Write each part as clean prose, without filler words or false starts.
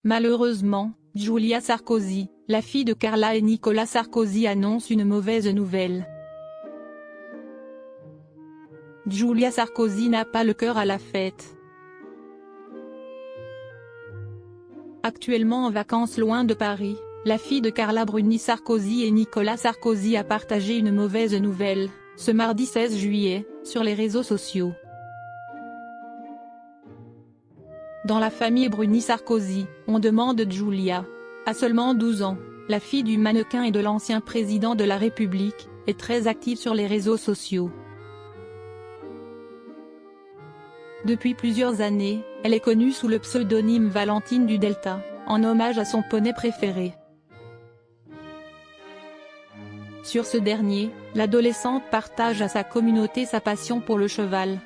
Malheureusement, Julia Sarkozy, la fille de Carla et Nicolas Sarkozy annonce une mauvaise nouvelle. Julia Sarkozy n'a pas le cœur à la fête. Actuellement en vacances loin de Paris, la fille de Carla Bruni Sarkozy et Nicolas Sarkozy a partagé une mauvaise nouvelle, ce mardi 16 juillet, sur les réseaux sociaux. Dans la famille Bruni Sarkozy, on demande Julia. À seulement 12 ans, la fille du mannequin et de l'ancien président de la République, est très active sur les réseaux sociaux. Depuis plusieurs années, elle est connue sous le pseudonyme Valentine du Delta, en hommage à son poney préféré. Sur ce dernier, l'adolescente partage à sa communauté sa passion pour le cheval.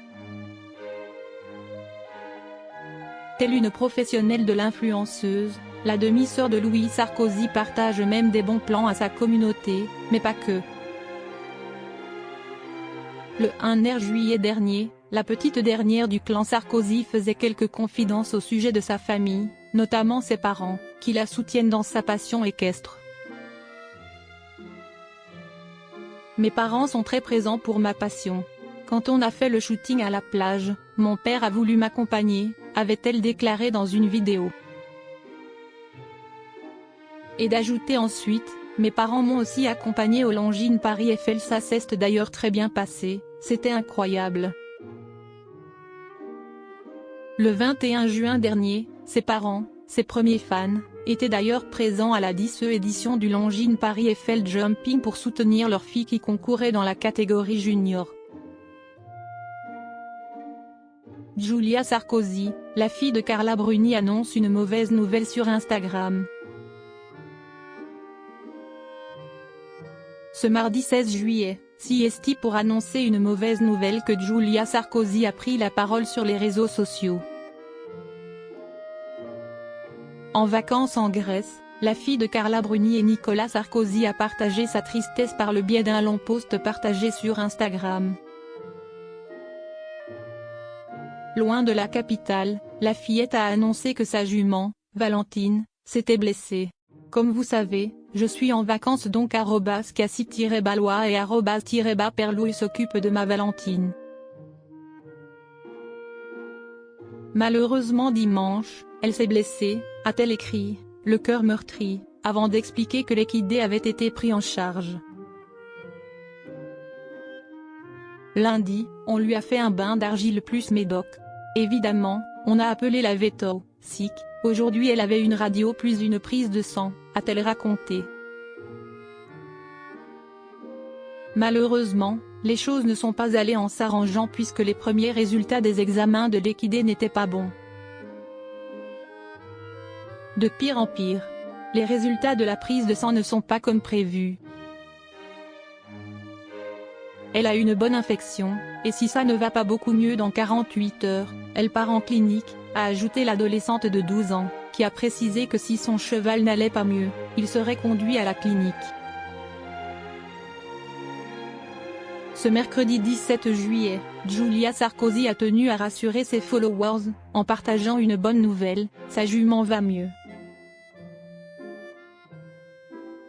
Telle une professionnelle de l'influenceuse, la demi-sœur de Louis Sarkozy partage même des bons plans à sa communauté, mais pas que. Le 1er juillet dernier, la petite dernière du clan Sarkozy faisait quelques confidences au sujet de sa famille, notamment ses parents, qui la soutiennent dans sa passion équestre. Mes parents sont très présents pour ma passion. Quand on a fait le shooting à la plage, mon père a voulu m'accompagner, avait-elle déclaré dans une vidéo. Et d'ajouter ensuite, mes parents m'ont aussi accompagné au Longines Paris Eiffel, ça s'est d'ailleurs très bien passé, c'était incroyable. Le 21 juin dernier, ses parents, ses premiers fans, étaient d'ailleurs présents à la 10e édition du Longines Paris Eiffel Jumping pour soutenir leur fille qui concourait dans la catégorie junior. Julia Sarkozy, la fille de Carla Bruni annonce une mauvaise nouvelle sur Instagram. Ce mardi 16 juillet, CST pour annoncer une mauvaise nouvelle que Julia Sarkozy a pris la parole sur les réseaux sociaux. En vacances en Grèce, la fille de Carla Bruni et Nicolas Sarkozy a partagé sa tristesse par le biais d'un long post partagé sur Instagram. Loin de la capitale, la fillette a annoncé que sa jument, Valentine, s'était blessée. Comme vous savez, je suis en vacances donc @cassie-balois et @perlouis s'occupe de ma Valentine. Malheureusement dimanche, elle s'est blessée, a-t-elle écrit, le cœur meurtri, avant d'expliquer que l'équidé avait été pris en charge. Lundi, on lui a fait un bain d'argile plus médoc. Évidemment, on a appelé la veto, sick. Aujourd'hui elle avait une radio plus une prise de sang, a-t-elle raconté. Malheureusement, les choses ne sont pas allées en s'arrangeant puisque les premiers résultats des examens de l'équidé n'étaient pas bons. De pire en pire. Les résultats de la prise de sang ne sont pas comme prévu. Elle a une bonne infection, et si ça ne va pas beaucoup mieux dans 48 heures, elle part en clinique, a ajouté l'adolescente de 12 ans, qui a précisé que si son cheval n'allait pas mieux, il serait conduit à la clinique. Ce mercredi 17 juillet, Julia Sarkozy a tenu à rassurer ses followers, en partageant une bonne nouvelle, sa jument va mieux.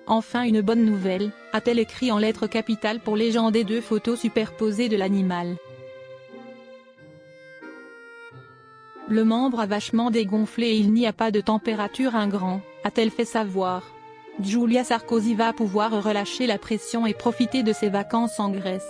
Enfin une bonne nouvelle, a-t-elle écrit en lettres capitales pour légender 2 photos superposées de l'animal. Le membre a vachement dégonflé et il n'y a pas de température un grand, a-t-elle fait savoir. Julia Sarkozy va pouvoir relâcher la pression et profiter de ses vacances en Grèce.